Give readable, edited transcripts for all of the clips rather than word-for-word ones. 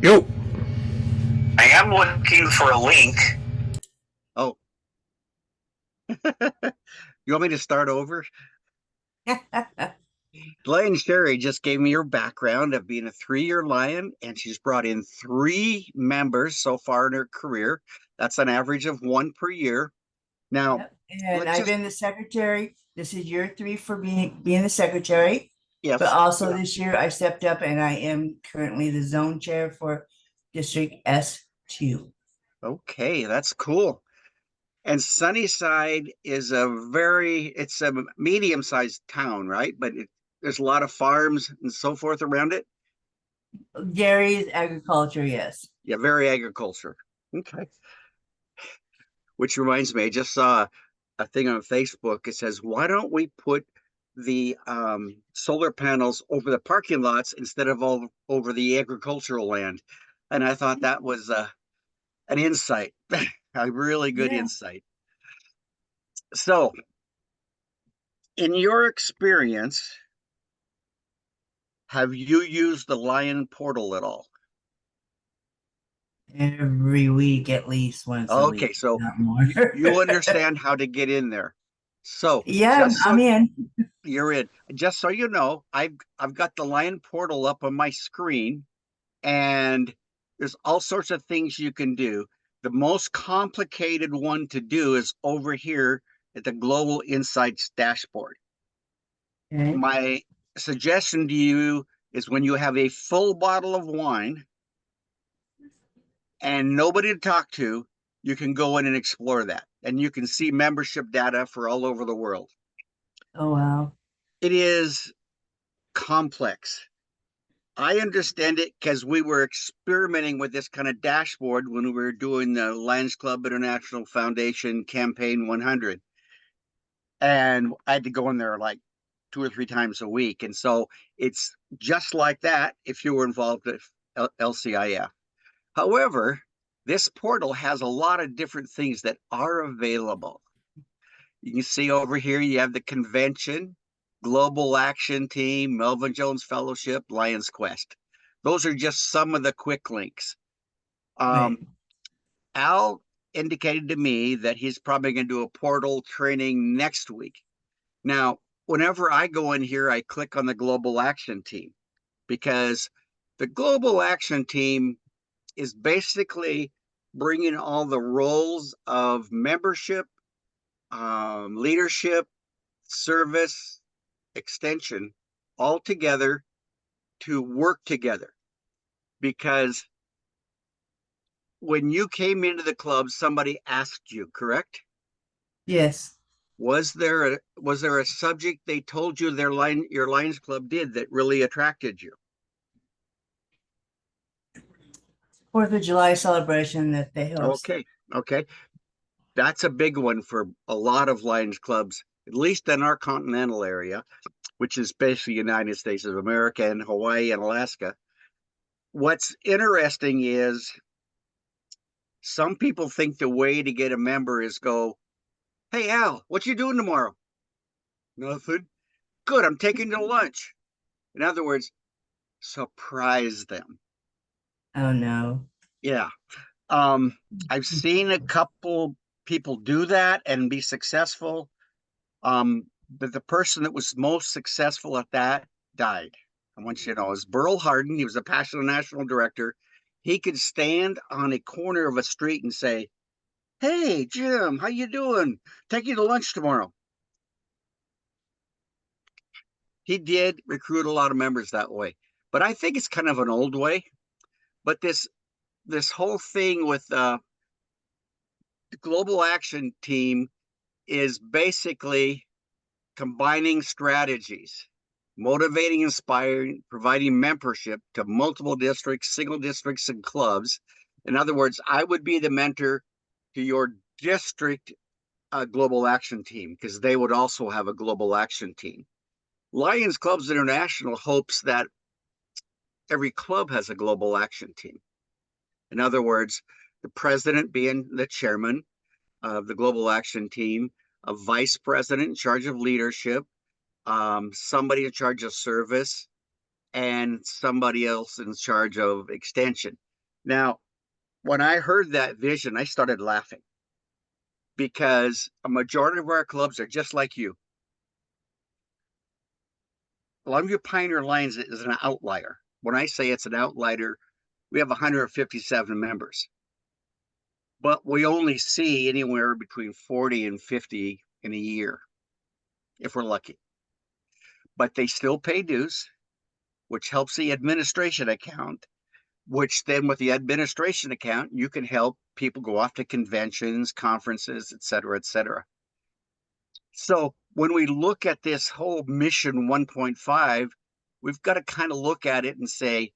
Yo. I am looking for a link. Oh, you want me to start over? Lion Sherry just gave me her background of being a 3-year lion, and she's brought in 3 members so far in her career. That's an average of 1 per year. Now, Yep. And I've been the secretary. This is year 3 for being the secretary. yes, But also this year I stepped up and I am currently the zone chair for District S2. okay, that's cool. And Sunnyside is it's a medium-sized town, right? But there's a lot of farms and so forth around it. Gary's agriculture, yes. Yeah, very agriculture. Okay. Which reminds me, I just saw a thing on Facebook. It says, why don't we put the solar panels over the parking lots instead of all over the agricultural land? And I thought that was an insight, a really good insight. So, in your experience, have you used the Lion portal at all? Every week, at least once a week. Okay, so not more. you understand how to get in there. So Yeah, I'm in. You're in. Just so you know, I've got the Lion portal up on my screen, and there's all sorts of things you can do. The most complicated one to do is over here at the Global Insights dashboard. Okay. My suggestion to you is when you have a full bottle of wine and nobody to talk to, you can go in and explore that. And you can see membership data for all over the world. Oh, wow. It is complex. I understand it because we were experimenting with this kind of dashboard when we were doing the Lions Club International Foundation Campaign 100. And I had to go in there like 2 or 3 times a week. And so it's just like that if you were involved with LCIF. However, this portal has a lot of different things that are available. You can see over here, you have the convention, Global Action Team, Melvin Jones Fellowship, Lions Quest. Those are just some of the quick links. Right. Al indicated to me that he's probably going to do a portal training next week. Now, whenever I go in here, I click on the Global Action Team because the Global Action Team is basically bringing all the roles of membership, leadership, service, extension all together to work together. Because when you came into the club, somebody asked you, correct? Yes. Was there a subject they told you your Lions Club did that really attracted you? 4th of July celebration that they host. Okay. That's a big one for a lot of Lions clubs, at least in our continental area, which is basically United States of America and Hawaii and Alaska. What's interesting is some people think the way to get a member is go, hey, Al, what you doing tomorrow? Nothing. Good, I'm taking you to lunch. In other words, surprise them. Oh, no. Yeah. I've seen a couple people do that and be successful. But the person that was most successful at that died. I want you to know, is Burl Harden. He was a National National Director. He could stand on a corner of a street and say, hey, Jim, how you doing? Take you to lunch tomorrow. He did recruit a lot of members that way. But I think it's kind of an old way. But this whole thing with the Global Action Team is basically combining strategies, motivating, inspiring, providing membership to multiple districts, single districts, and clubs. In other words, I would be the mentor to your district Global Action Team because they would also have a Global Action Team. Lions Clubs International hopes that every club has a Global Action Team. In other words, the president being the chairman of the Global Action Team, a vice president in charge of leadership, somebody in charge of service, and somebody else in charge of extension. Now, when I heard that vision, I started laughing because a majority of our clubs are just like you. Longview Pioneer Lions is an outlier. When I say it's an outlier, we have 157 members, but we only see anywhere between 40 and 50 in a year, if we're lucky. But they still pay dues, which helps the administration account, which then with the administration account, you can help people go off to conventions, conferences, et cetera, et cetera. So when we look at this whole mission 1.5, we've got to kind of look at it and say,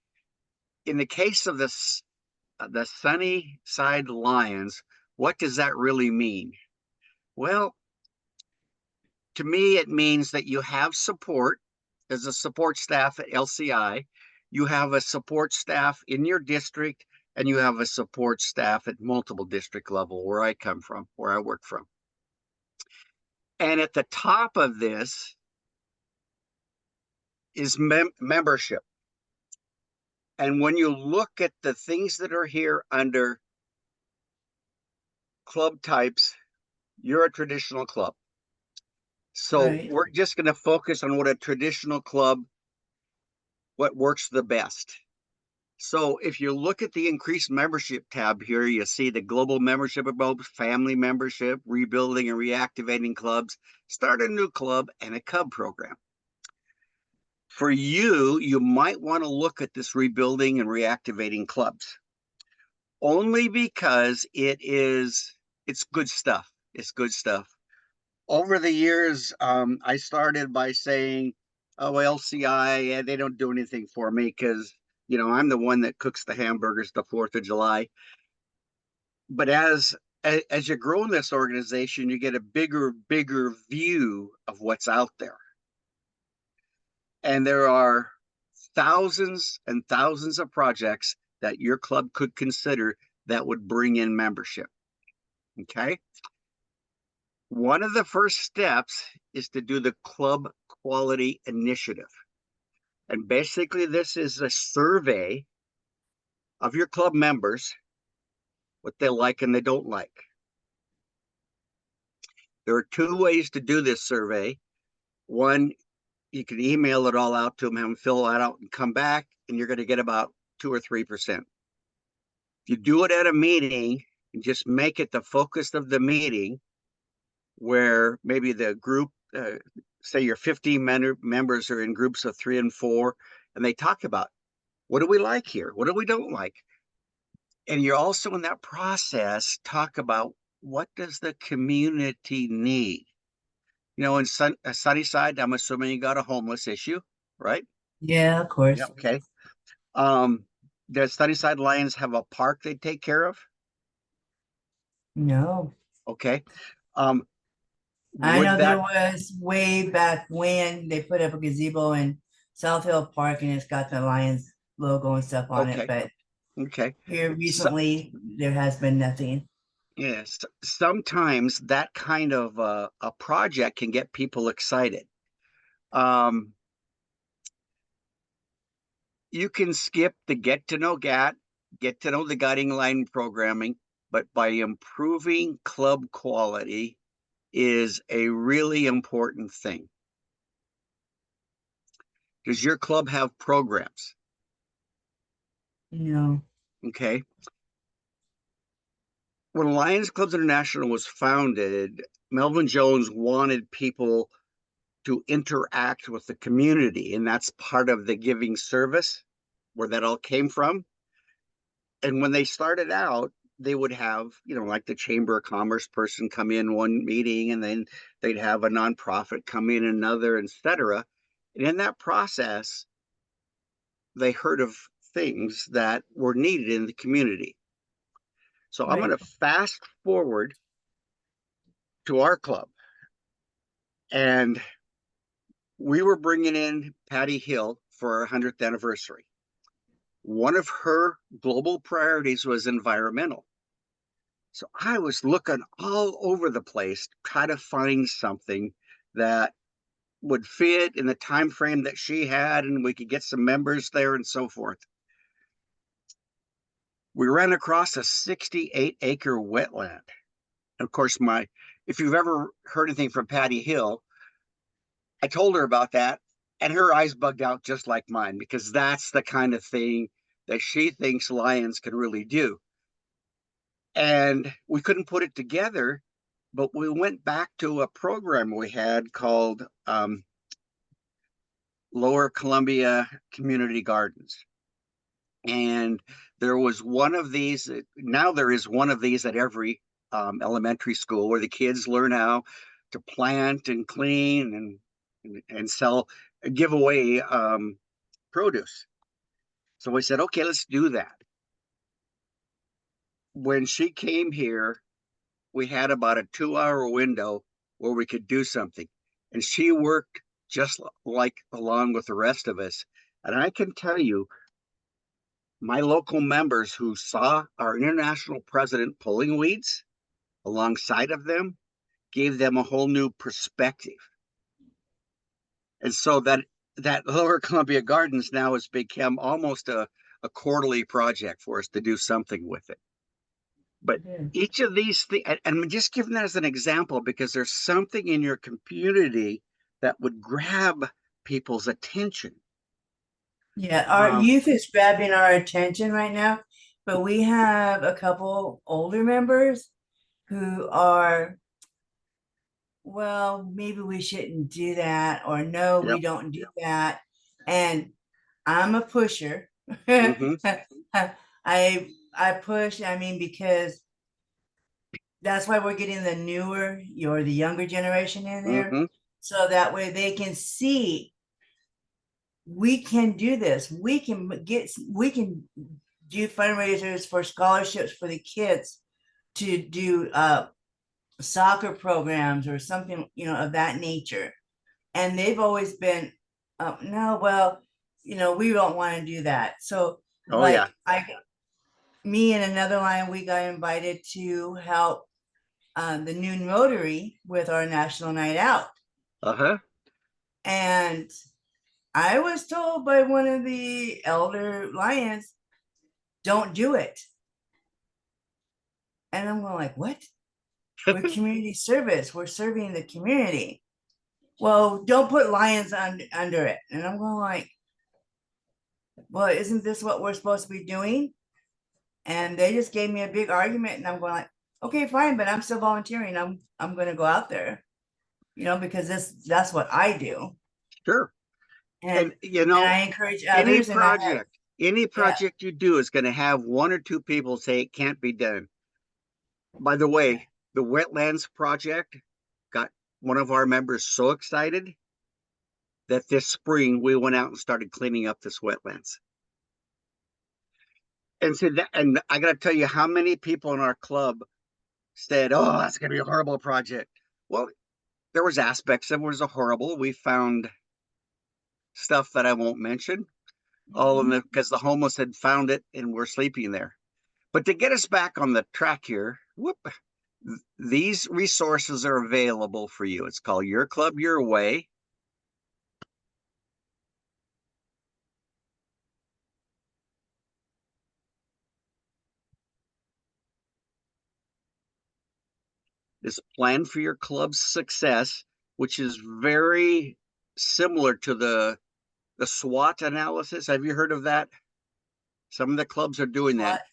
in the case of this, the Sunnyside Lions, what does that really mean? Well, to me, it means that you have support as a support staff at LCI, you have a support staff in your district, and you have a support staff at multiple district level where I come from, where I work from. And at the top of this is membership. And when you look at the things that are here under club types, you're a traditional club. So Right. we're just going to focus on what a traditional club, what works the best. So if you look at the increased membership tab here, you see the global membership about family membership, rebuilding and reactivating clubs, start a new club, and a cub program. For you, you might want to look at this rebuilding and reactivating clubs only because it's good stuff. It's good stuff. Over the years, I started by saying, oh, LCI, they don't do anything for me because, I'm the one that cooks the hamburgers the 4th of July. But as you grow in this organization, you get a bigger view of what's out there. And there are thousands and thousands of projects that your club could consider that would bring in membership. Okay. One of the first steps is to do the club quality initiative. And basically, this is a survey of your club members, what they like and they don't like. There are 2 ways to do this survey. One, you can email it all out to them, have them fill it out and come back, and you're going to get about 2 or 3%. If you do it at a meeting and just make it the focus of the meeting, where maybe the group, say your 15 members are in groups of 3 and 4, and they talk about what do we like here? What do we don't like? And you're also in that process, talk about what does the community need? In Sunnyside, I'm assuming you got a homeless issue, right? Yeah, of Yeah, course. okay. Does Sunnyside Lions have a park they take care of? No. Okay. I Would know there that, was way back when they put up a gazebo in South Hill Park and it's got the Lions logo and stuff on it, okay, but okay. here So, recently there has been nothing. yes, sometimes that kind of a project can get people excited. Um, you can skip the get to know the guiding line programming, but by improving club quality is a really important thing. Does your club have programs? No. Okay. When Lions Clubs International was founded, Melvin Jones wanted people to interact with the community, and that's part of the giving service where that all came from. And when they started out, they would have, like the Chamber of Commerce person come in one meeting, and then they'd have a nonprofit come in another, etc. And in that process, they heard of things that were needed in the community. So I'm going Right. to fast forward to our club. And we were bringing in Patty Hill for our 100th anniversary. One of her global priorities was environmental. So I was looking all over the place to try to find something that would fit in the time frame that she had, and we could get some members there and so forth. we ran across a 68-acre wetland. And of course, if you've ever heard anything from Patty Hill, I told her about that, and her eyes bugged out just like mine, because that's the kind of thing that she thinks lions can really do. And we couldn't put it together, but we went back to a program we had called Lower Columbia Community Gardens. And there was one of these, now there is one of these at every elementary school, where the kids learn how to plant and clean and sell, give away produce. So we said, okay, let's do that. When she came here, we had about a 2-hour window where we could do something. And she worked just like along with the rest of us. And I can tell you, my local members who saw our international president pulling weeds alongside of them gave them a whole new perspective. And so that Lower Columbia Gardens now has become almost a quarterly project for us to do something with it. But each of these things, and I'm just giving that as an example because there's something in your community that would grab people's attention. Yeah, our youth is grabbing our attention right now, but we have a couple older members who are, well, maybe we shouldn't do that, or no, we don't do that. And I'm a pusher. I push, I mean, because that's why we're getting the newer or the younger generation in there. So that way they can see we can do this. We can do fundraisers for scholarships for the kids to do soccer programs or something, of that nature. And they've always been, no, well, we don't want to do that. So me and another line, we got invited to help the Noon Rotary with our National Night Out. And I was told by one of the elder lions, don't do it. And I'm going like, what? We're community service. We're serving the community. Well, don't put lions under it. And I'm going like, well, isn't this what we're supposed to be doing? And they just gave me a big argument, and I'm going like, okay, fine, but I'm still volunteering. I'm going to go out there, because that's what I do. Sure. And I encourage others. Any project you do is going to have one or two people say it can't be done. By the way, the wetlands project got one of our members so excited that this spring we went out and started cleaning up this wetlands. And so and I got to tell you how many people in our club said, "Oh, that's going to be a horrible project." Well, there was aspects of it was a horrible. We found stuff that I won't mention, all of them, because the homeless had found it and were sleeping there. But to get us back on the track here, these resources are available for you. It's called Your Club, Your Way. This plan for your club's success, which is very similar to the SWOT analysis. Have you heard of that? Some of the clubs are doing that.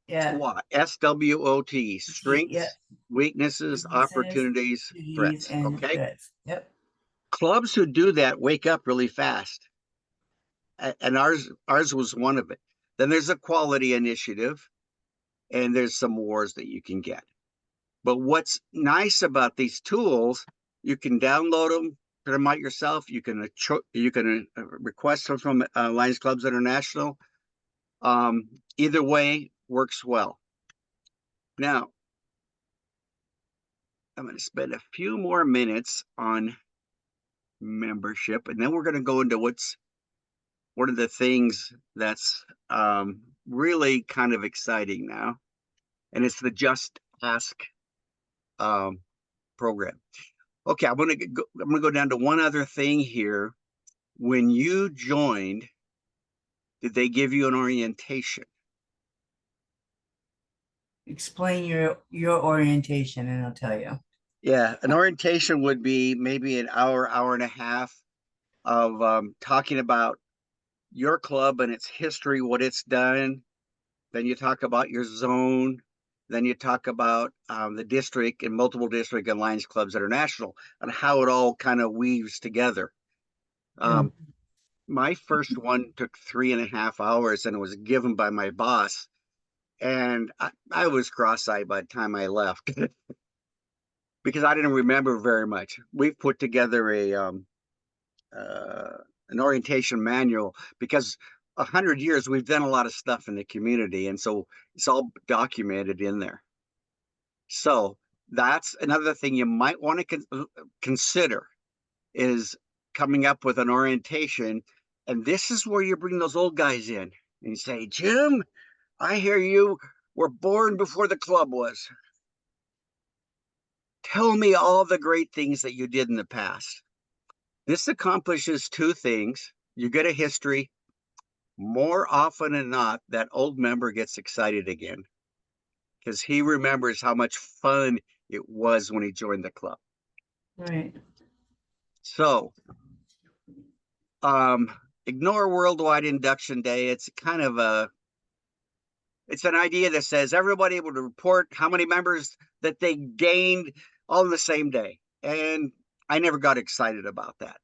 SWOT, SWOT, strengths, weaknesses, opportunities, threats. Okay. Threats. Yep. Clubs who do that wake up really fast. And ours was one of it. Then there's a quality initiative, and there's some awards that you can get. But what's nice about these tools, you can download them, put them out yourself. You can request them from Lions Clubs International. Either way works well. Now, I'm going to spend a few more minutes on membership, and then we're going to go into one of the things that's really kind of exciting now, and it's the Just Ask program. Okay, I'm gonna go down to one other thing here. When you joined, did they give you an orientation? explain your orientation, and I'll tell you. Yeah, an orientation would be maybe an hour, hour and a half of talking about your club and its history, what it's done. Then you talk about your zone. Then you talk about the district and multiple district and Lions Clubs International and how it all kind of weaves together. Mm. My first one took 3.5 hours and it was given by my boss. And I was cross-eyed by the time I left because I didn't remember very much. We've put together an orientation manual because 100 years we've done a lot of stuff in the community, and so it's all documented in there. So that's another thing you might want to consider is coming up with an orientation. And this is where you bring those old guys in and you say, Jim, I hear you were born before the club was. Tell me all the great things that you did in the past. This accomplishes two things. You get a history. More often than not, that old member gets excited again because he remembers how much fun it was when he joined the club. Right. So, ignore Worldwide Induction Day. It's kind of it's an idea that says everybody able to report how many members that they gained all in the same day. And I never got excited about that.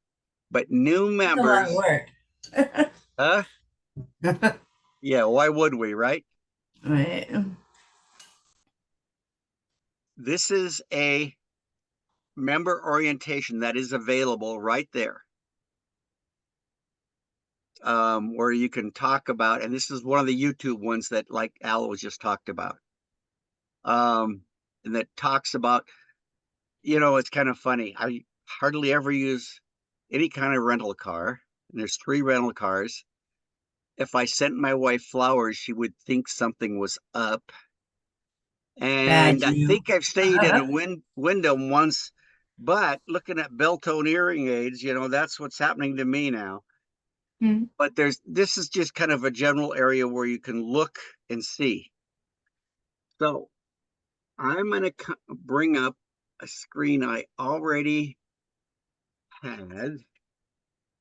But new It's a lot of members, work. yeah, why would we, right? Right. This is a member orientation that is available right there, where you can talk about, and this is one of the YouTube ones that like Al was just talked about, and that talks about, it's kind of funny. I hardly ever use any kind of rental car, and there's 3 rental cars. If I sent my wife flowers, she would think something was up. Bad And I you. think I've stayed in a Wyndham once, but looking at Beltone hearing aids, that's what's happening to me now. Hmm. But this is just kind of a general area where you can look and see. So I'm going to bring up a screen I already had.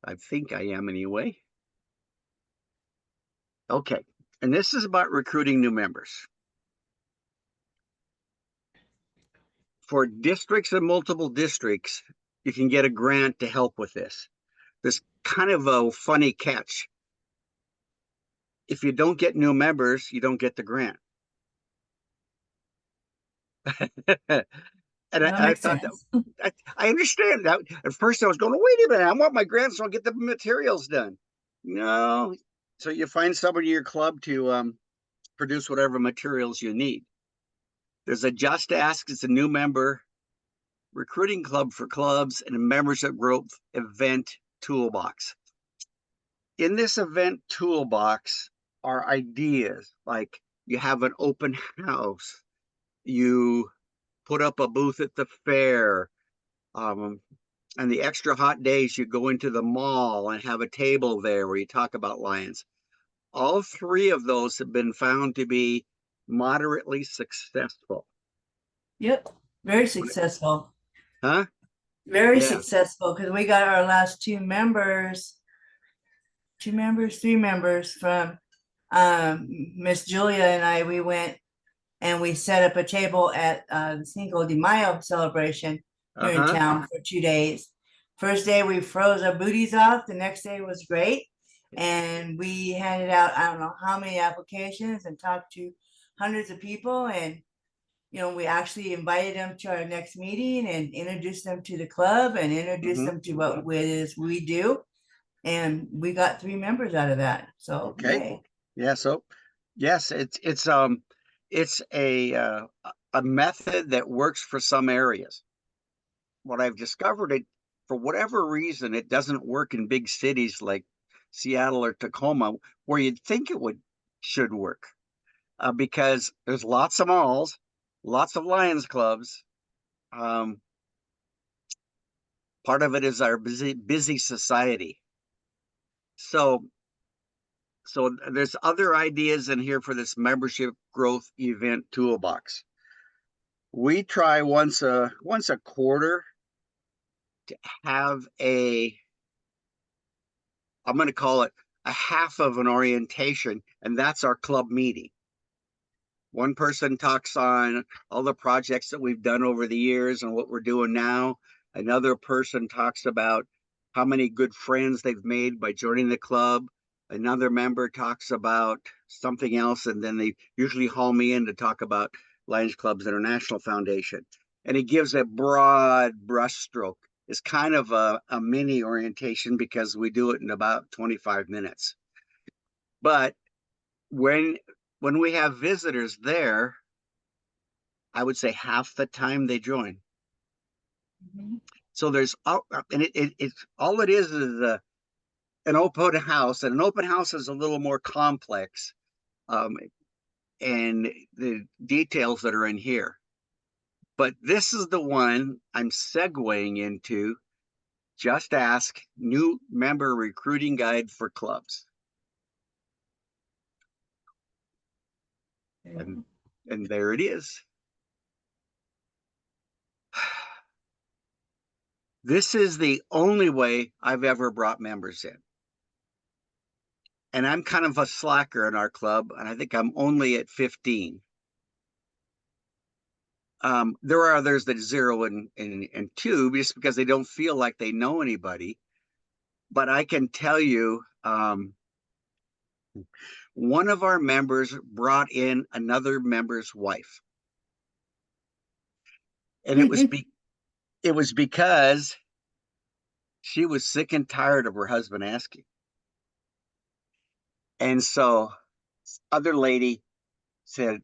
I think I am anyway. Okay. And this is about recruiting new members. For districts and multiple districts, you can get a grant to help with this. There's kind of a funny catch. If you don't get new members, you don't get the grant. And That I makes thought sense. that I understand that. At first, I was going, wait a minute, I want my grant so I'll get the materials done. No. So you find somebody in your club to produce whatever materials you need. There's a Just Ask, it's a new member recruiting club for clubs and a membership growth event toolbox. In this event toolbox are ideas like you have an open house, you put up a booth at the fair, and the extra hot days you go into the mall and have a table there where you talk about Lions. All 3 of those have been found to be moderately successful. Yep. Very successful. Huh? Very Yeah. successful because we got our last 2 members, 3 members from Miss Julia and I. We went and we set up a table at the Cinco de Mayo celebration here in town for 2 days. First day we froze our booties off. The next day was great. And we handed out, I don't know how many applications and talked to hundreds of people. And, we actually invited them to our next meeting and introduced them to the club and introduced them to what it is we do. And we got 3 members out of that. So, okay. Yay. Yeah. So, yes, it's a method that works for some areas. What I've discovered, it for whatever reason, it doesn't work in big cities like Seattle or Tacoma, where you'd think it should work, because there's lots of malls, lots of Lions clubs. Part of it is our busy society. So So there's other ideas in here for this membership growth event toolbox. We try once a quarter to have I'm going to call it a half of an orientation, and that's our club meeting. One person talks on all the projects that we've done over the years and what we're doing now. Another person talks about how many good friends they've made by joining the club. Another member talks about something else, and then they usually haul me in to talk about Lions Clubs International Foundation. And it gives a broad brushstroke. It's kind of a mini orientation because we do it in about 25 minutes. But when we have visitors there, I would say half the time they join. So there's and it's all it is an open house, and an open house is a little more complex, and the details that are in here. But this is the one I'm segueing into. Just Ask, new member recruiting guide for clubs. And there it is. This is the only way I've ever brought members in. And I'm kind of a slacker in our club, and I think I'm only at 15. There are others that 0 and 2 just because they don't feel like they know anybody. But I can tell you, one of our members brought in another member's wife. And it was because she was sick and tired of her husband asking. And so other lady said,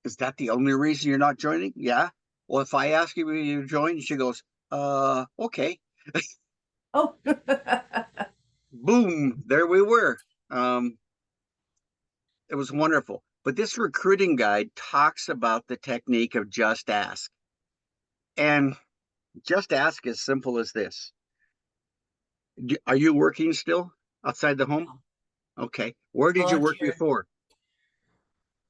"Is that the only reason you're not joining?" "Yeah." "Well, if I ask you to join," she goes, okay. Oh. Boom, there we were. It was wonderful. But this recruiting guide talks about the technique of just ask. And just ask is simple as this. Are you working still outside the home? Okay. Where did you work before?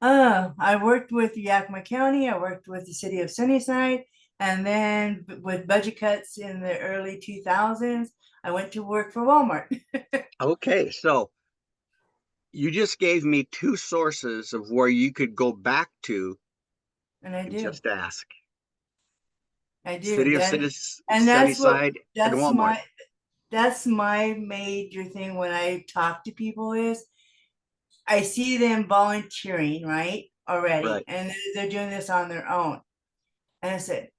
I worked with Yakima County. I worked with the city of Sunnyside. And then with budget cuts in the early 2000s, I went to work for Walmart. Okay. So you just gave me 2 sources of where you could go back to and I do. Just ask. I do. City of And Sunnyside and Walmart. That's my major thing when I talk to people is I see them volunteering, right? Already. Right. And they're doing this on their own. And I said,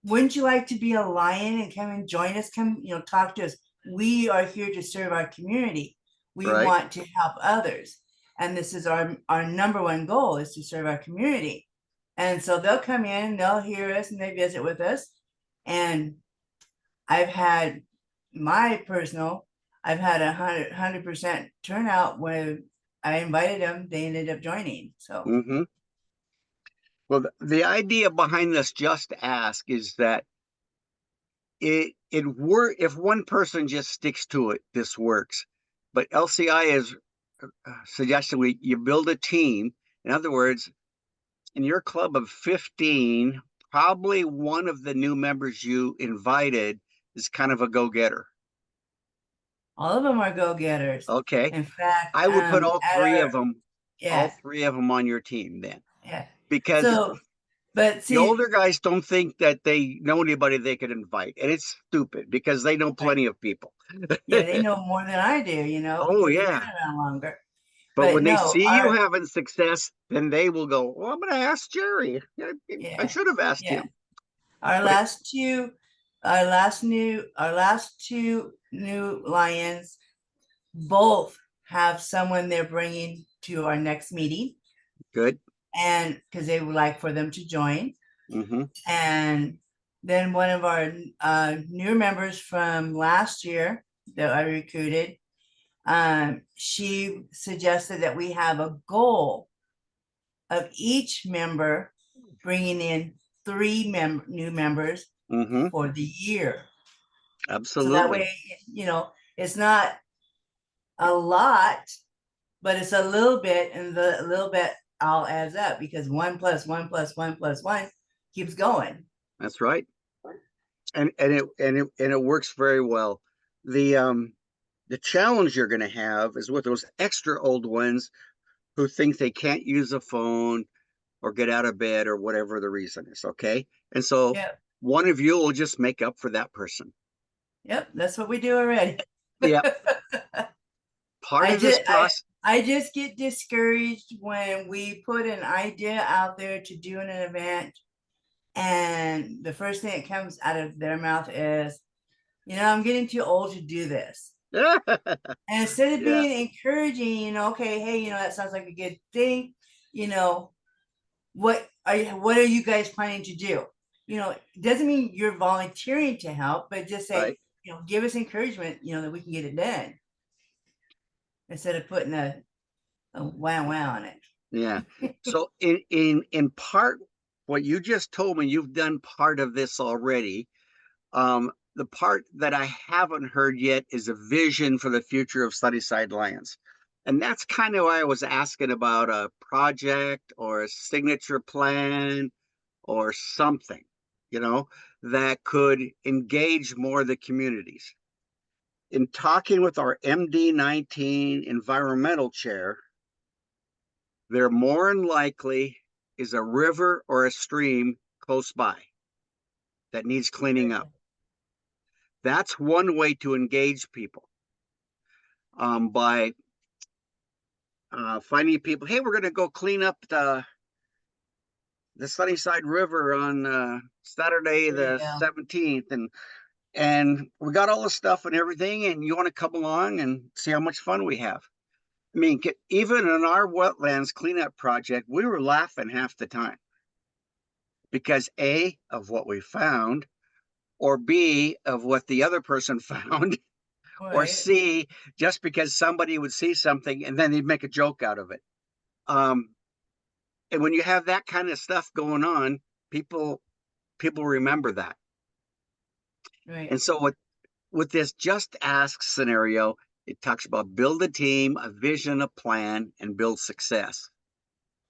wouldn't you like to be a lion and come and join us? Come, talk to us. We are here to serve our community. We want to help others. And this is our number one goal is to serve our community. And so they'll come in, they'll hear us, and they visit with us. And I've had I've had 100% turnout when I invited them, they ended up joining. So Well, the idea behind this Just Ask is that if one person just sticks to it, this works. But LCI is suggesting you build a team. In other words, in your club of 15, probably one of the new members you invited is kind of a go-getter. All of them are go-getters. Okay. In fact, I would put all 3 of them on your team then. Yeah. Because but see, the older guys don't think that they know anybody they could invite. And it's stupid because they know plenty of people. Yeah, they know more than I do, Oh, yeah. They've been around longer. But when they see you having success, then they will go, "Well, I'm going to ask Jerry. I should have asked him." Our last two new Lions both have someone they're bringing to our next meeting. Good. And because they would like for them to join. And then one of our new members from last year that I recruited, she suggested that we have a goal of each member bringing in 3 new members for the year. Absolutely. So that way, it's not a lot, but it's a little bit, and the little bit all adds up because 1 + 1 + 1 + 1 keeps going. That's right. And it works very well. The challenge you're going to have is with those extra old ones who think they can't use a phone or get out of bed or whatever the reason is. Okay. And so Yep. one of you will just make up for that person. Yep. That's what we do already. Yeah. Part of this process. I just get discouraged when we put an idea out there to do an event, and the first thing that comes out of their mouth is, I'm getting too old to do this. And instead of being encouraging, okay, hey, that sounds like a good thing. What are you guys planning to do? It doesn't mean you're volunteering to help, but just say, Right. Give us encouragement, that we can get it done, instead of putting a wow on it. Yeah. So in part, what you just told me, you've done part of this already. The part that I haven't heard yet is a vision for the future of Sunnyside Lions. And that's kind of why I was asking about a project or a signature plan or something, that could engage more of the communities. In talking with our MD19 environmental chair, there more than likely is a river or a stream close by that needs cleaning up. That's one way to engage people, by finding people. Hey, we're going to go clean up the Sunnyside River on Saturday the 17th, and we got all the stuff and everything, and you want to come along and see how much fun we have. I mean, even in our wetlands cleanup project, we were laughing half the time because A, of what we found, or B, of what the other person found, or C, just because somebody would see something and then they'd make a joke out of it. And when you have that kind of stuff going on, people remember that. Right. And so with this Just Ask scenario, it talks about build a team, a vision, a plan, and build success.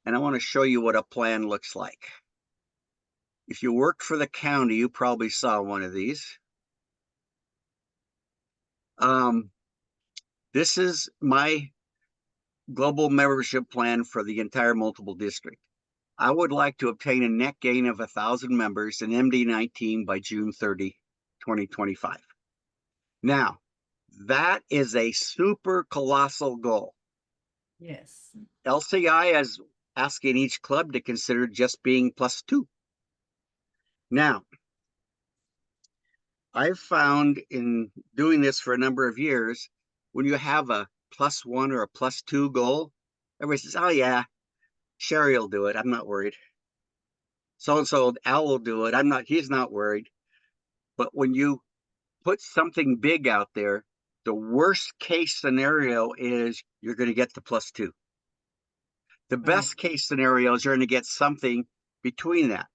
And I want to show you what a plan looks like. If you worked for the county, you probably saw one of these. This is my global membership plan for the entire multiple district. I would like to obtain a net gain of 1,000 members in MD19 by June 30, 2025. Now, that is a super colossal goal. Yes. LCI is asking each club to consider just being +2. Now, I've found in doing this for a number of years, when you have a +1 or a +2 goal, everybody says, oh yeah, Sherry will do it. I'm not worried. So-and-so, Al will do it. He's not worried. But when you put something big out there, the worst case scenario is you're going to get the +2. The best case scenario is you're going to get something between that.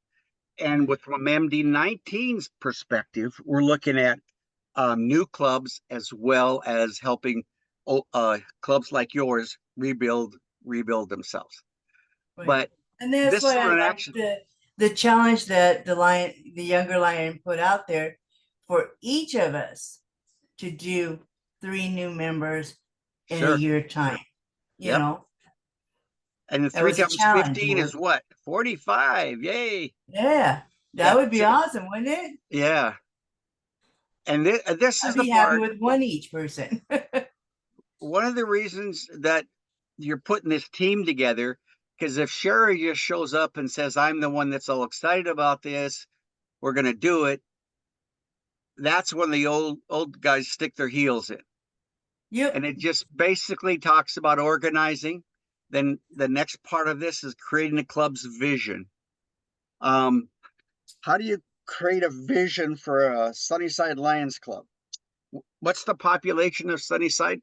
And with from MD19's perspective, we're looking at new clubs as well as helping clubs like yours rebuild themselves. Right. But and that's why I like the challenge that the younger lion put out there for each of us to do 3 new members in a year time. You know. And the 3 times 15 is what? 45. Yay. Yeah. That would be awesome, wouldn't it? Yeah. And this is the part. I'd be happy with one each person. One of the reasons that you're putting this team together, because if Sherry just shows up and says, I'm the one that's all excited about this, we're going to do it, that's when the old guys stick their heels in. Yep. And it just basically talks about organizing. Then the next part of this is creating a club's vision. How do you create a vision for a Sunnyside Lions Club? What's the population of Sunnyside?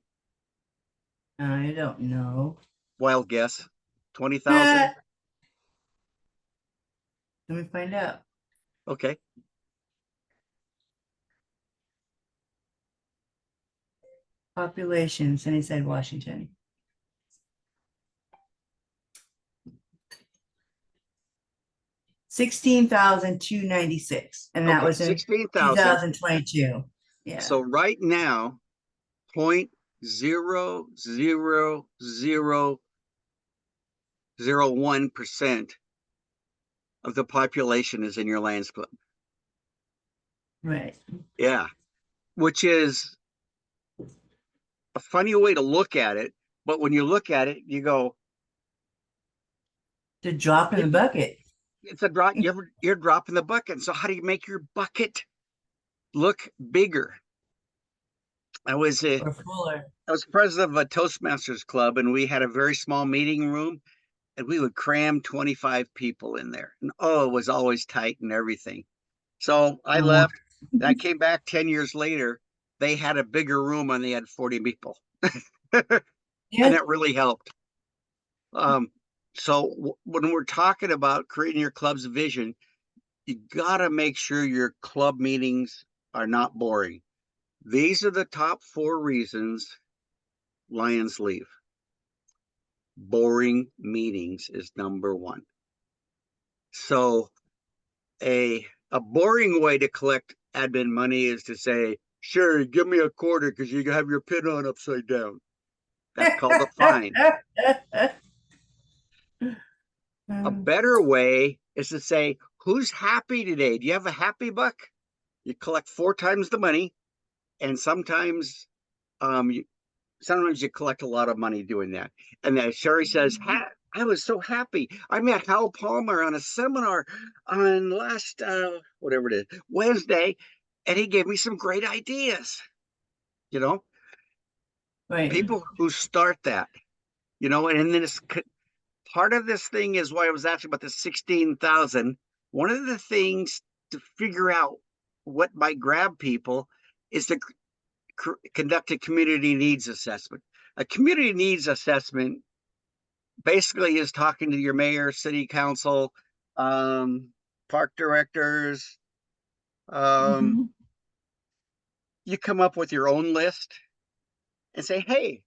I don't know. Wild guess. 20,000? Let me find out. Okay. Population, Sunnyside, Washington. 16,296, and that Okay, was in 16,000. 2022. Yeah. So right now, 0.00001% of the population is in your Lions Club. Right. Yeah, which is a funny way to look at it, but when you look at it, you go, The drop in the bucket. it's a drop. You're dropping the bucket. So how do you make your bucket look bigger? I was Or fuller. I was president of a Toastmasters club, and we had a very small meeting room, and we would cram 25 people in there. And oh, it was always tight and everything. So I left. I came back 10 years later. They had a bigger room and they had 40 people. And it really helped. So when we're talking about creating your club's vision, you got to make sure your club meetings are not boring. These are the top 4 reasons Lions leave. Boring meetings is number 1. So a boring way to collect admin money is to say, sure, give me a quarter because you have your pin on upside down. That's called a fine. A better way is to say, who's happy today? Do you have a happy buck? You collect 4 times the money, and sometimes you collect a lot of money doing that. And then Sherry says, I was so happy. I met Hal Palmer on a seminar on last, whatever it is, Wednesday, and he gave me some great ideas. You know, Right. people who start that, you know, and then it's part of this thing is why I was asking about the 16,000. One of the things to figure out what might grab people is to conduct a community needs assessment. A community needs assessment basically is talking to your mayor, city council, park directors. You come up with your own list and say, hey,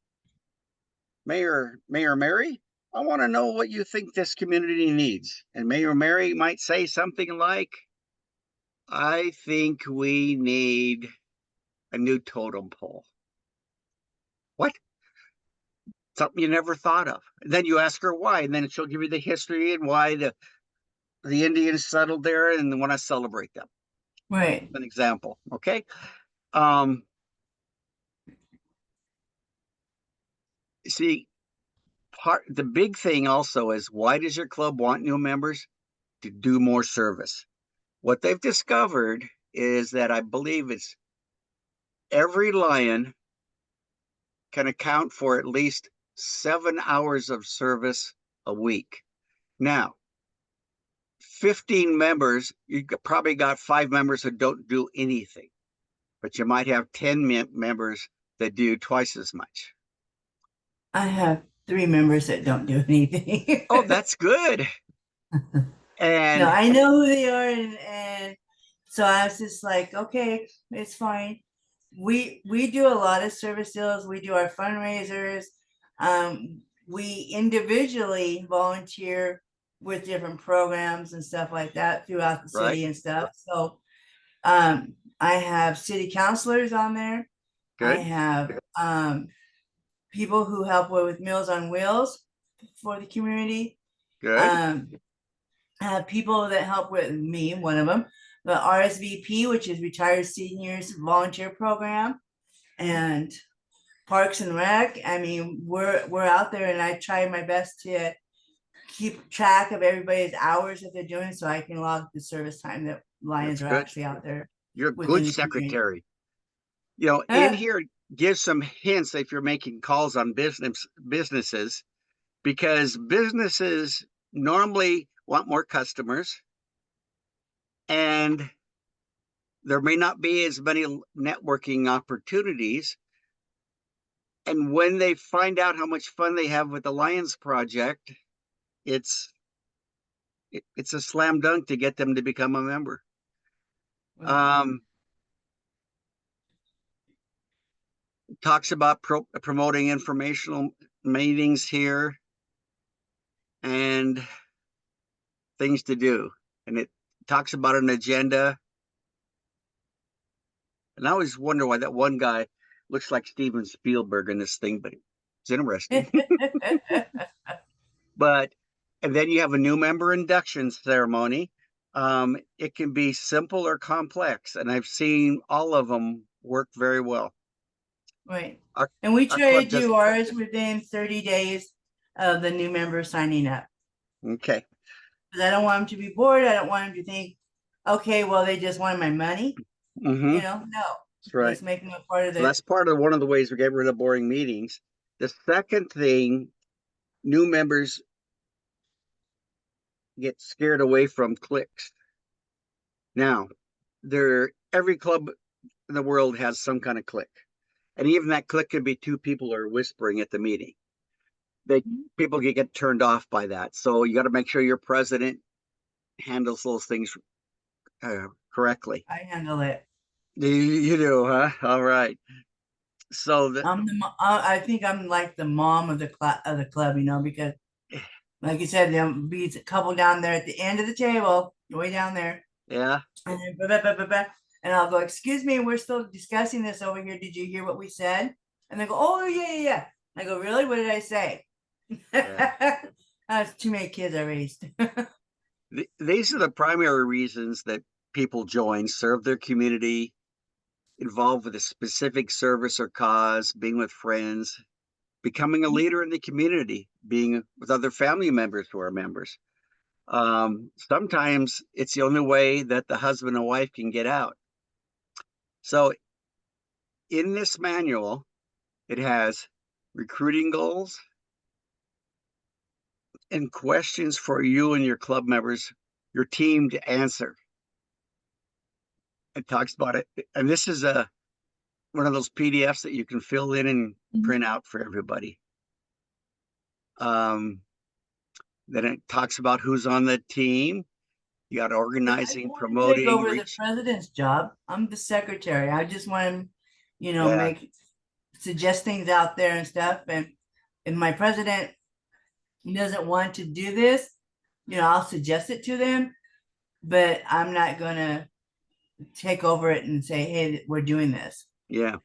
Mayor Mary, I want to know what you think this community needs. And Mayor Mary might say something like, I think we need a new totem pole. What? Something you never thought of. And then you ask her why, and then she'll give you the history and why the Indians settled there and want to celebrate them. Right. An example. Okay. See, the big thing also is, why does your club want new members? To do more service. What they've discovered is that I believe it's every Lion can account for at least 7 hours of service a week. Now, 15 members, you probably got 5 members that don't do anything, but you might have 10 members that do twice as much. I have 3 members that don't do anything. Oh, that's good. And no, I know who they are, and so I was just like, okay, it's fine. We do a lot of service deals. We do our fundraisers. We individually volunteer with different programs and stuff like that throughout the city and stuff. So I have city councilors on there. Good. I have people who help with Meals on Wheels for the community. Good. I have people that help with me, one of them, the RSVP, which is Retired Seniors Volunteer Program, and Parks and Rec. I mean, we're out there, and I try my best to keep track of everybody's hours that they're doing, so I can log the service time that Lions are actually out there. You're a good secretary. You know, in here, give some hints if you're making calls on businesses, because businesses normally want more customers, and there may not be as many networking opportunities. And when they find out how much fun they have with the Lions Project, it's a slam dunk to get them to become a member. Talks about promoting informational meetings here and things to do. and it talks about an agenda. And I always wonder why that one guy looks like Steven Spielberg in this thing, but it's interesting. But, and then you have a new member induction ceremony. It can be simple or complex, and I've seen all of them work very well. Right. Our, And we our try club to does. do ours within 30 days of the new member signing up. Okay. Because I don't want them to be bored. I don't want them to think, okay, well, they just wanted my money. Mm-hmm. You know, no. That's right. Let's make them a part of So the. that's part of one of the ways we get rid of boring meetings. The second thing, new members get scared away from clicks. Now, every club in the world has some kind of click. And even that click could be two people are whispering at the meeting. People get turned off by that. So you got to make sure your president handles those things correctly. I handle it. You do, huh? All right. So I think I'm like the mom of the club, you know, because like you said, there'll be a couple down there at the end of the table, way down there. Yeah. And then and I'll go, excuse me, we're still discussing this over here. Did you hear what we said? And they go, oh yeah. I go, really? What did I say? Yeah. That's too many kids I raised. These are the primary reasons that people join: serve their community, involved with a specific service or cause, being with friends, becoming a leader in the community, being with other family members who are members. Sometimes it's the only way that the husband and wife can get out. So in this manual, it has recruiting goals and questions for you and your club members, your team to answer. It talks about it. And this is one of those PDFs that you can fill in and print out for everybody. Then it talks about who's on the team. You got organizing, promoting. Take over the president's job. I'm the secretary. I just want to, suggest things out there and stuff. And if my president doesn't want to do this, I'll suggest it to them, but I'm not going to take over it and say, hey, we're doing this. Yeah.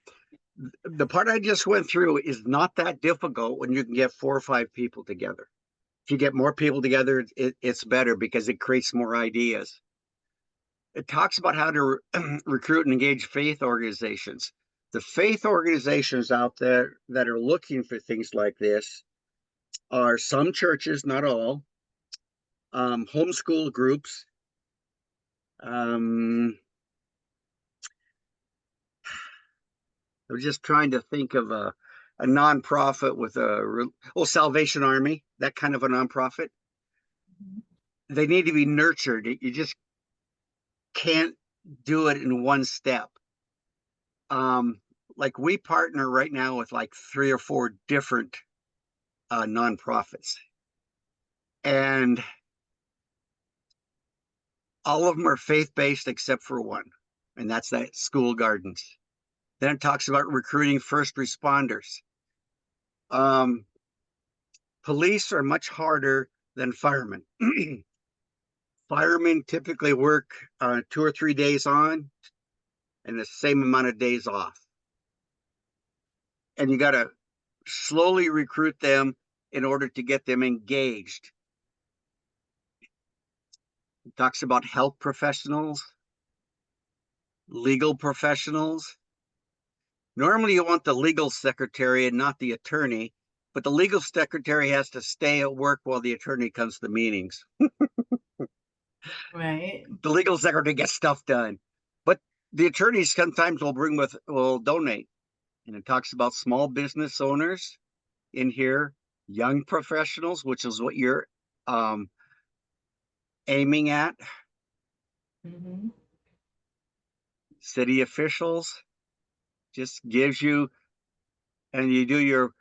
The part I just went through is not that difficult when you can get 4 or 5 people together. If you get more people together, it's better because it creates more ideas. It talks about how to recruit and engage faith organizations. The faith organizations out there that are looking for things like this are some churches, not all, homeschool groups, I'm just trying to think of a nonprofit with Salvation Army, that kind of a nonprofit. They need to be nurtured. You just can't do it in one step. Like we partner right now with like 3 or 4 different nonprofits, and all of them are faith-based except for one, and that's that School Gardens. Then it talks about recruiting first responders. Police are much harder than firemen. Firemen typically work 2 or 3 days on and the same amount of days off. And you got to slowly recruit them in order to get them engaged. It talks about health professionals, legal professionals. Normally you want the legal secretary and not the attorney, but the legal secretary has to stay at work while the attorney comes to meetings. Right. The legal secretary gets stuff done, but the attorneys sometimes will donate. And it talks about small business owners in here, young professionals, which is what you're aiming at. City officials, just gives you, and you do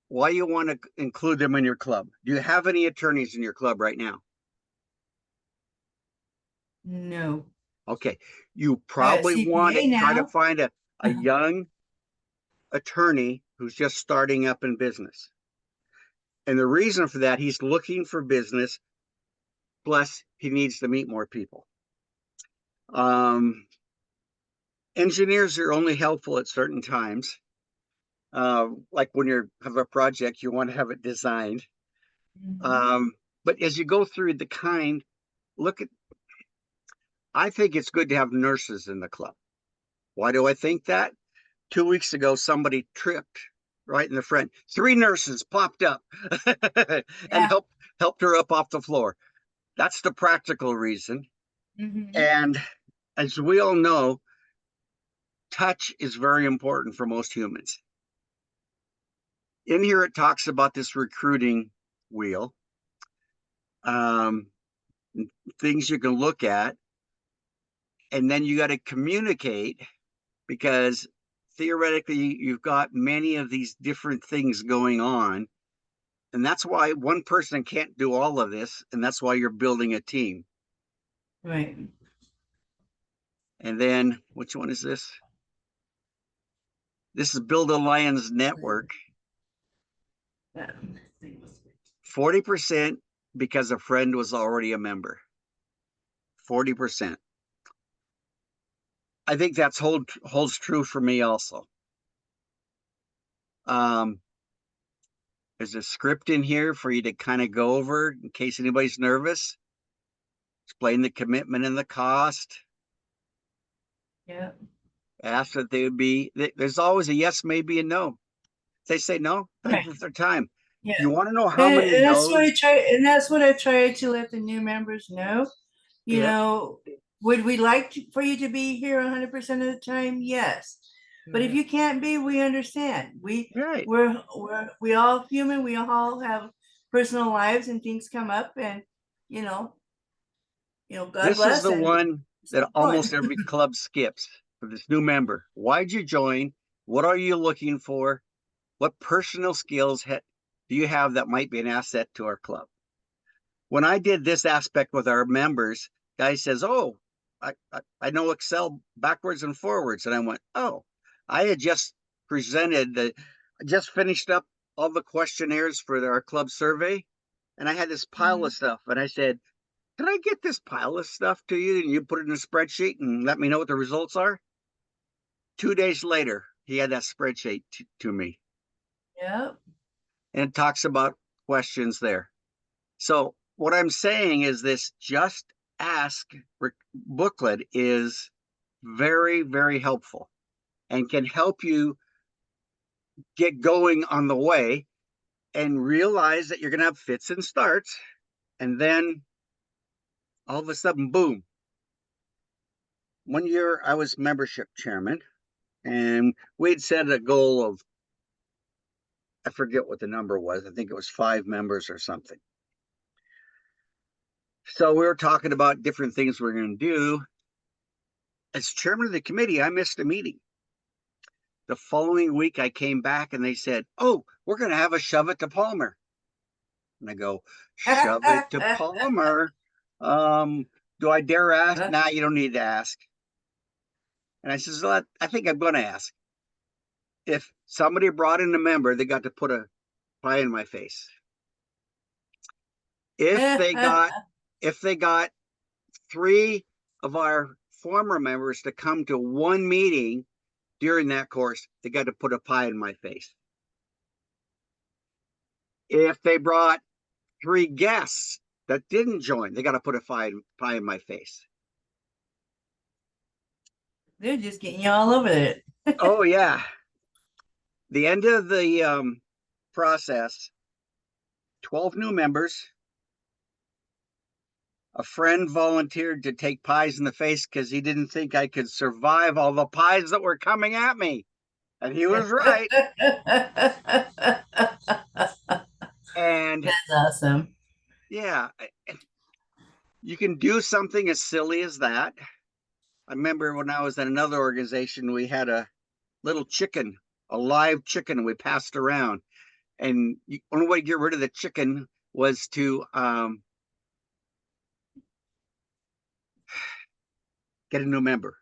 why you want to include them in your club. Do you have any attorneys in your club right now? No. Okay. You probably want to try to find a young attorney who's just starting up in business. And the reason for that, he's looking for business Plus, he needs to meet more people. Engineers are only helpful at certain times. Like when you have a project, you want to have it designed. But as you go through the kind, I think it's good to have nurses in the club. Why do I think that? 2 weeks ago, somebody tripped right in the front. 3 nurses popped up and helped her up off the floor. That's the practical reason. And as we all know, touch is very important for most humans. In here, it talks about this recruiting wheel, things you can look at, and then you got to communicate, because theoretically you've got many of these different things going on, and that's why one person can't do all of this, and that's why you're building a team. Right. And then, which one is this? This is Build Alliance Network. 40% because a friend was already a member. 40%. I think that's holds true for me also. There's a script in here for you to kind of go over in case anybody's nervous. Explain the commitment and the cost. Yeah. Ask that they would be, there's always a yes, maybe, and no. If they say no, thank you for their time. Yeah. You want to know how many no's? That's what I try to let the new members know. You know, would we like for you to be here 100% of the time? Yes. But if you can't be, we understand. We're all human. We all have personal lives and things come up, and God bless. This is the one that almost every club skips for this new member. Why'd you join? What are you looking for? What personal skills do you have that might be an asset to our club? When I did this aspect with our members, guy says, "Oh, I know Excel backwards and forwards," and I went, "Oh, I had just just finished up all the questionnaires for our club survey, and I had this pile of stuff, and I said, can I get this pile of stuff to you and you put it in a spreadsheet and let me know what the results are?" 2 days later, he had that spreadsheet to me. Yep. And it talks about questions there. So what I'm saying is this Just Ask booklet is very, very helpful and can help you get going on the way and realize that you're going to have fits and starts. And then all of a sudden, boom. One year I was membership chairman, and we'd set a goal of, I forget what the number was. I think it was 5 members or something. So we were talking about different things we're going to do. As chairman of the committee, I missed a meeting. The following week, I came back and they said, "Oh, we're going to have a shove it to Palmer." And I go, "Shove it to Palmer? Do I dare ask?" "Nah, you don't need to ask." And I says, "Well, I think I'm going to ask. If somebody brought in a member, they got to put a pie in my face. If they got 3 of our former members to come to one meeting during that course, they got to put a pie in my face. If they brought 3 guests that didn't join, they got to put a pie in my face. They're just getting you all over it. Oh, yeah. The end of the process, 12 new members. A friend volunteered to take pies in the face because he didn't think I could survive all the pies that were coming at me. And he was right. And that's awesome. Yeah. You can do something as silly as that. I remember when I was in another organization, we had a little chicken, a live chicken we passed around. And the only way to get rid of the chicken was to get a new member.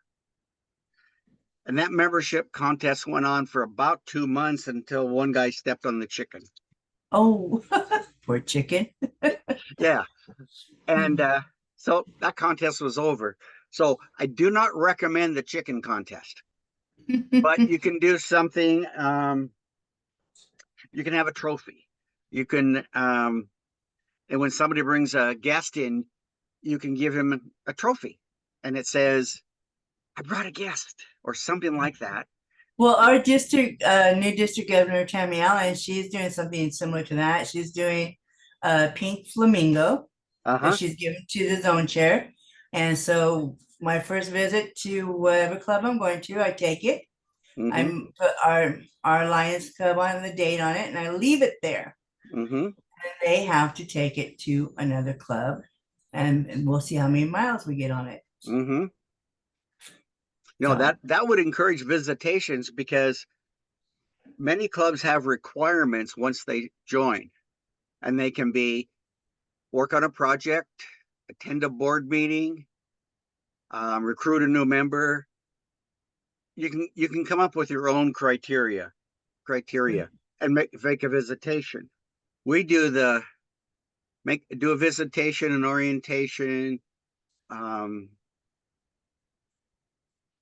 And that membership contest went on for about 2 months until one guy stepped on the chicken. Oh, poor chicken. Yeah. And so that contest was over. So I do not recommend the chicken contest, but you can do something. You can have a trophy. You can, and when somebody brings a guest in, you can give him a trophy, and it says, "I brought a guest," or something like that. Well, our district, new district governor, Tammy Allen, she's doing something similar to that. She's doing a pink flamingo that she's given to the zone chair. And so my first visit to whatever club I'm going to, I take it. I put our Lions Club on the date on it, and I leave it there. And they have to take it to another club, and we'll see how many miles we get on it. No, that would encourage visitations, because many clubs have requirements once they join, and they can be work on a project, attend a board meeting, recruit a new member. You can come up with your own criteria and make a visitation. We do do a visitation and orientation.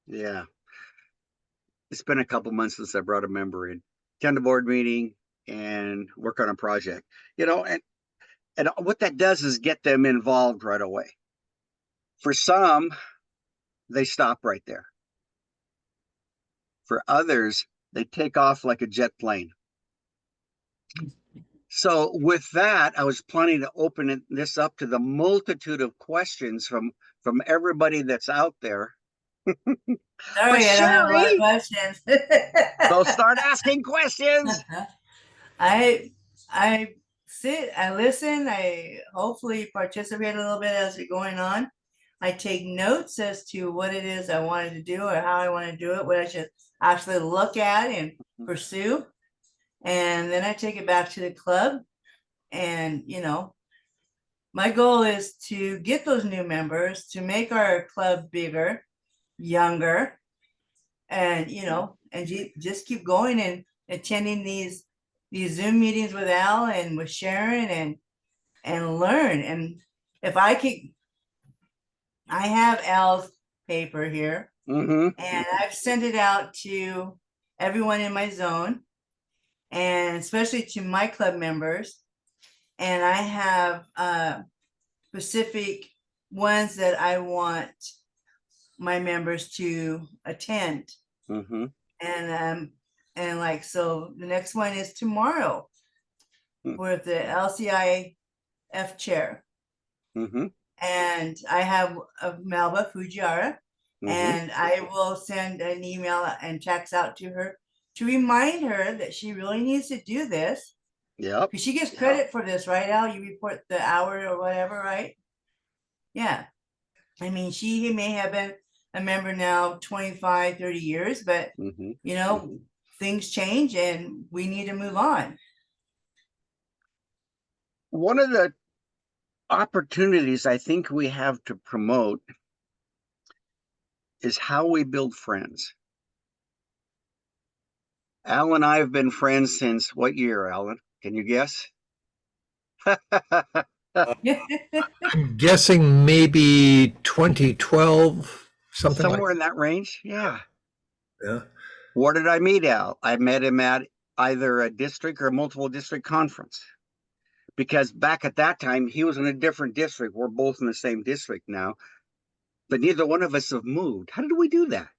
Yeah, it's been a couple months since I brought a member in, attend a board meeting, and work on a project. And what that does is get them involved right away. For some, they stop right there. For others, they take off like a jet plane. So with that, I was planning to open this up to the multitude of questions from everybody that's out there. Sorry, I don't have a lot of questions. So start asking questions. I sit, I listen, I hopefully participate a little bit as it's going on. I take notes as to what it is I wanted to do or how I want to do it, what I should actually look at and pursue. And then I take it back to the club. And, my goal is to get those new members, to make our club bigger, younger, and, and just keep going and attending these Zoom meetings with Al and with Sharon and learn. And if I could, I have Al's paper here, and I've sent it out to everyone in my zone, and especially to my club members. And I have specific ones that I want my members to attend. And like, so the next one is tomorrow with the LCIF chair. And I have Melba Fujiara, and I will send an email and text out to her to remind her that she really needs to do this. Yeah. Because she gets credit for this, right, Al? You report the hour or whatever, right? Yeah. I mean, she may have been a member now 25, 30 years, but, things change and we need to move on. One of the opportunities I think we have to promote is how we build friends. Al and I have been friends since what year, Alan? Can you guess? I'm guessing maybe 2012, somewhere in that range. Yeah. Yeah. Where did I meet Al? I met him at either a district or multiple district conference, because back at that time he was in a different district. We're both in the same district now, but neither one of us have moved. How did we do that?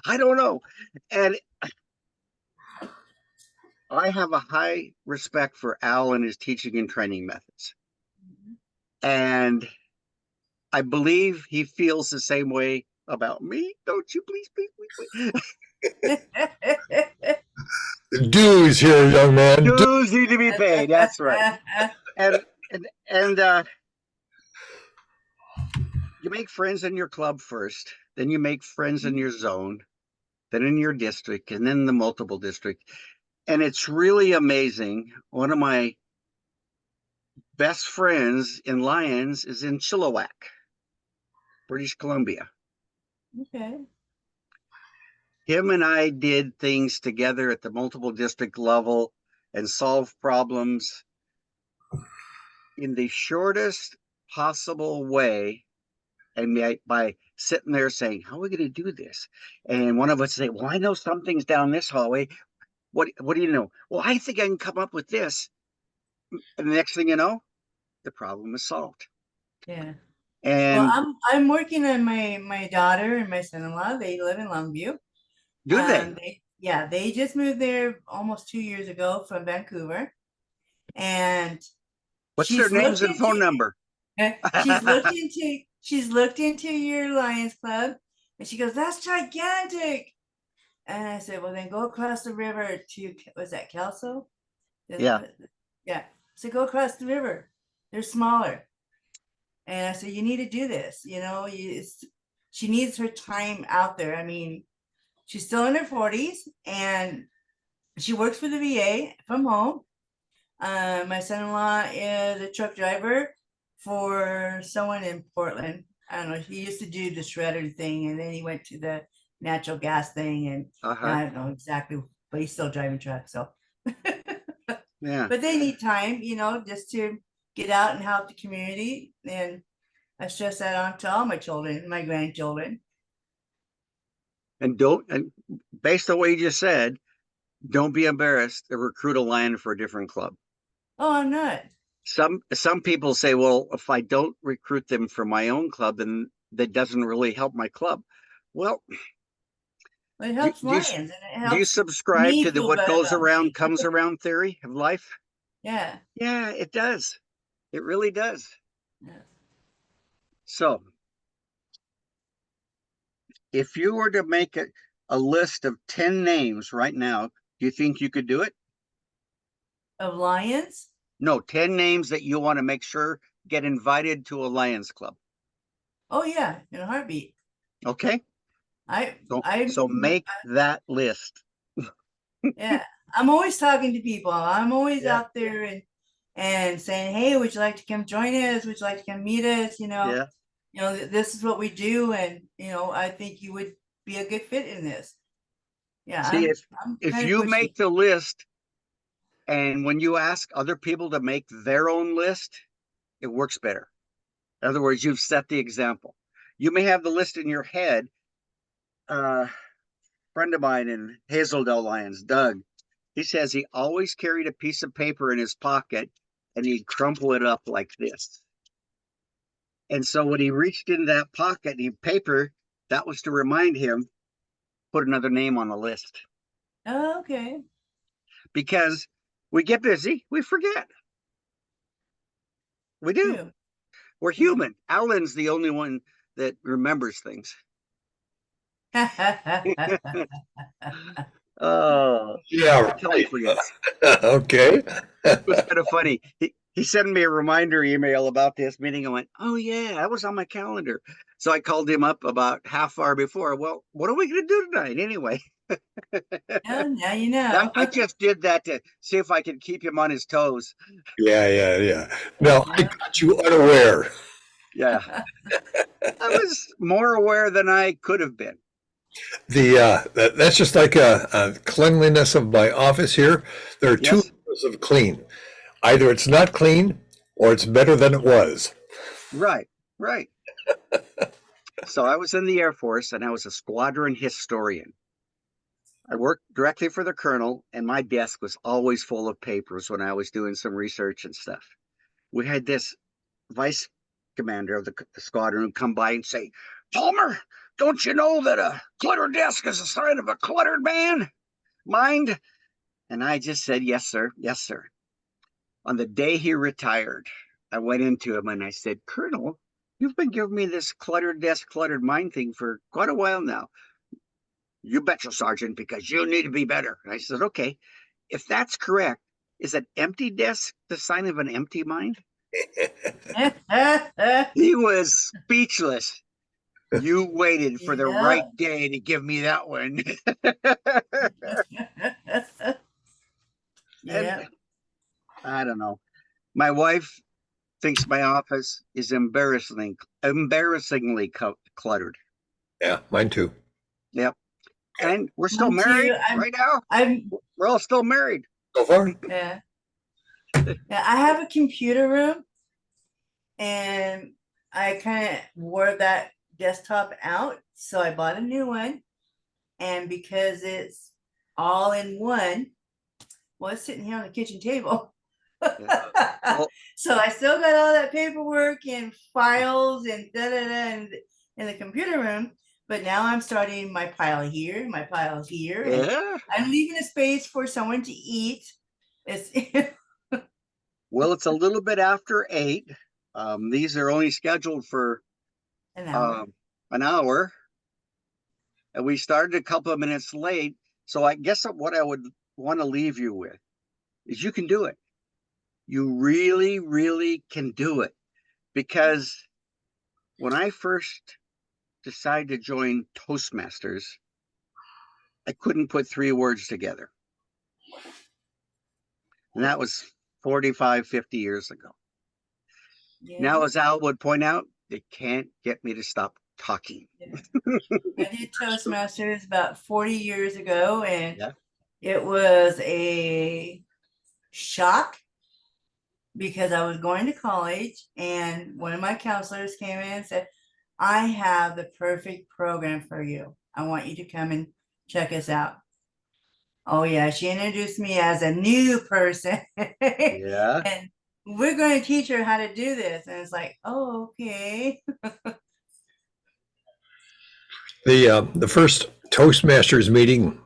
I don't know. And I have a high respect for Al and his teaching and training methods. And I believe he feels the same way about me. Don't you? Please, please, please, please. Dues here, young man. Dues need to be paid. That's right. And you make friends in your club first, then you make friends in your zone, then in your district, and then the multiple district. And it's really amazing. One of my best friends in Lions is in Chilliwack, British Columbia. Okay. Him and I did things together at the multiple district level and solved problems. in the shortest possible way, and by sitting there saying, how are we going to do this? And one of us say, well, I know something's down this hallway. What do you know? Well, I think I can come up with this. And the next thing you know, the problem is solved. Yeah. And Well, I'm working on my daughter and my son-in-law. They live in Longview. do they? Yeah, they just moved there almost 2 years ago from Vancouver. And What's their names and phone number? she's looked into your Lions Club, and she goes, "That's gigantic." And I said, "Well, then go across the river to, was that Kelso?" Yeah. Yeah. So go across the river. They're smaller. And I said, you need to do this. She needs her time out there. I mean, she's still in her 40s and she works for the VA from home. My son-in-law is a truck driver for someone in Portland. I don't know. He used to do the shredder thing, and then he went to the natural gas thing, and I don't know exactly, but he's still driving trucks. So, yeah. But they need time, just to get out and help the community, and I stress that on to all my children, my grandchildren. And based on what you just said, don't be embarrassed to recruit a lion for a different club. Oh, I'm not. Some people say, well, if I don't recruit them for my own club, then that doesn't really help my club. Well, it helps Lions, and it helps. Do you subscribe to the what goes around comes me. around theory of life? Yeah. Yeah, it does. It really does. Yeah. So, if you were to make a list of 10 names right now, do you think you could do it? Of Lions? No, 10 names that you want to make sure get invited to a Lions Club. Oh yeah, in a heartbeat. Okay. So make that list. Yeah, I'm always talking to people. I'm always out there and saying, hey, would you like to come join us? Would you like to come meet us? This is what we do, and I think you would be a good fit in this. Yeah. See, if you make the list, and when you ask other people to make their own list, it works better. In other words, you've set the example. You may have the list in your head. Friend of mine in Hazeldale Lions, Doug, he says he always carried a piece of paper in his pocket and he'd crumple it up like this. And so when he reached in that pocket and he paper, that was to remind him, put another name on the list. Oh, okay. Because we get busy, we forget. We do. Yeah. We're human. Alan's the only one that remembers things. Oh, yeah, right. Forgets. Okay. It was kind of funny. He sent me a reminder email about this meeting. I went, oh yeah, that was on my calendar. So I called him up about half hour before. Well, what are we going to do tonight anyway? Now you know. I just did that to see if I could keep him on his toes. Yeah. No, I got you unaware. Yeah. I was more aware than I could have been. That's just like a cleanliness of my office here. There are two levels of clean. Either it's not clean or it's better than it was. Right. So I was in the Air Force and I was a squadron historian. I worked directly for the colonel, and my desk was always full of papers when I was doing some research and stuff. We had this vice commander of the squadron who'd come by and say, Palmer, don't you know that a cluttered desk is a sign of a cluttered mind? And I just said, yes, sir. On the day he retired, I went into him and I said, Colonel, you've been giving me this cluttered desk, cluttered mind thing for quite a while now. You betcha, Sergeant, because you need to be better. And I said, okay, if that's correct, is an empty desk the sign of an empty mind? He was speechless. You waited for the right day to give me that one. Yeah. I don't know. My wife thinks my office is embarrassingly cluttered. Yeah, mine too. Yep. And we're still married right now. We're all still married. So far. Yeah. I have a computer room and I kind of wore that desktop out. So I bought a new one. And because it's all in one, well, it's sitting here on the kitchen table. Well, So I still got all that paperwork and files and in the computer room. But now I'm starting my pile here, my pile here. And yeah. I'm leaving a space for someone to eat. It's Well, it's a little bit after 8. These are only scheduled for an hour. An hour. And we started a couple of minutes late. So I guess what I would want to leave you with is you can do it. You really, really can do it. Because when I first decided to join Toastmasters, I couldn't put 3 words together. And that was 45, 50 years ago. Yeah. Now, as Al would point out, they can't get me to stop talking. Yeah. I did Toastmasters about 40 years ago, and Yeah. it was a shock because I was going to college, and one of my counselors came in and said, I have the perfect program for you. I want you to come and check us out. Oh yeah, she introduced me as a new person. Yeah. And we're going to teach her how to do this. And it's like, oh, okay. The first Toastmasters meeting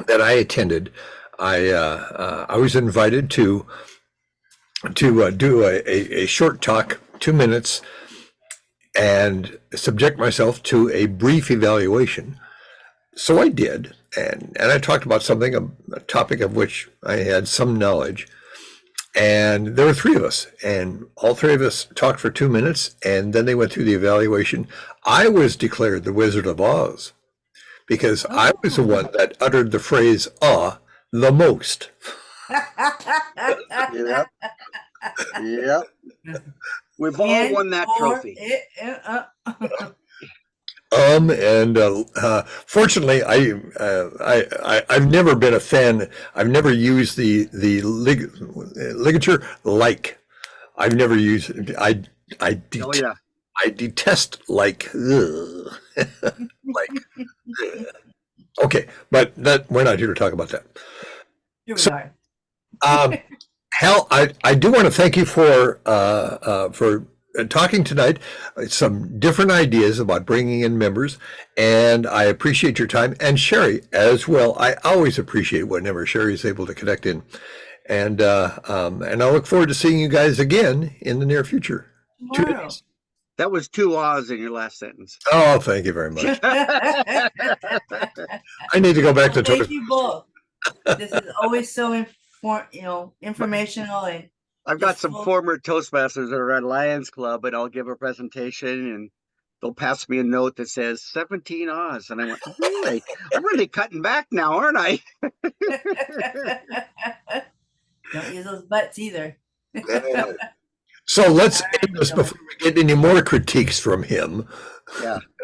that I attended, I was invited to do a short talk, 2 minutes, and subject myself to a brief evaluation. So I did, and I talked about something, a topic of which I had some knowledge. And there were 3 of us, and all 3 of us talked for 2 minutes, and then they went through the evaluation. I was declared the Wizard of Oz because I was the one that uttered the phrase the most. Yep. Yep. We've all won that trophy. Fortunately, I've never been a fan. I've never used the ligature like. I've never used it. Oh, yeah. I detest like. Ugh. Like. Ugh. Okay, but we're not here to talk about that. Here we So, are. Hal, I do want to thank you for talking tonight. Some different ideas about bringing in members, and I appreciate your time. And Sherry as well. I always appreciate whenever Sherry is able to connect in, and I look forward to seeing you guys again in the near future. Tomorrow. That was 2 O's in your last sentence. Oh, thank you very much. I need to go back to Thank you both. This is always so informational, and I've got some former Toastmasters that are at Lions Club, and I'll give a presentation, and they'll pass me a note that says 17 Oz, and I went, really? I'm really cutting back now, aren't I? Don't use those butts either. So let's end this before we get any more critiques from him. Yeah.